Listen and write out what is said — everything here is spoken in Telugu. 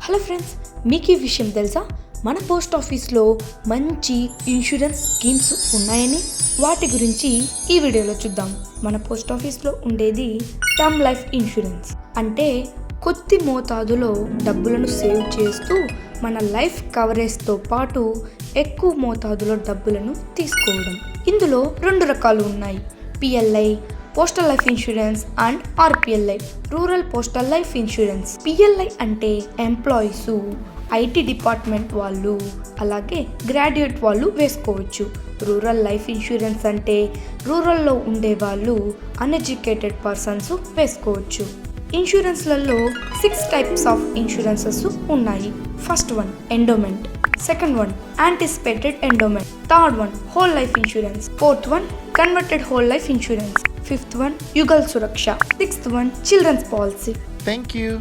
హలో ఫ్రెండ్స్, మీకు ఈ విషయం తెలుసా? మన పోస్ట్ ఆఫీస్లో మంచి ఇన్సూరెన్స్ స్కీమ్స్ ఉన్నాయని, వాటి గురించి ఈ వీడియోలో చూద్దాం. మన పోస్ట్ ఆఫీస్లో ఉండేది టర్మ్ లైఫ్ ఇన్సూరెన్స్. అంటే కొద్ది మోతాదులో డబ్బులను సేవ్ చేస్తూ మన లైఫ్ కవరేజ్తో పాటు ఎక్కువ మోతాదులో డబ్బులను తీసుకోవడం. ఇందులో 2 రకాలు ఉన్నాయి: PLI postal life insurance and RPLI rural postal life insurance. PLI అంటే ఎంప్లాయీస్, ఐటీ డిపార్ట్మెంట్ వాళ్ళు, అలాగే గ్రాడ్యుయేట్ వాళ్ళు వేసుకోవచ్చు. రూరల్ లైఫ్ ఇన్సూరెన్స్ అంటే రూరల్లో ఉండే వాళ్ళు, అన్ఎడ్యుకేటెడ్ పర్సన్స్ వేసుకోవచ్చు. ఇన్సూరెన్స్లలో 6 టైప్స్ ఆఫ్ ఇన్సూరెన్సెస్ ఉన్నాయి. First one endowment, second one anticipated endowment, third one whole life insurance, fourth one converted whole life insurance, fifth one Yugal Suraksha, sixth one children's policy. Thank you.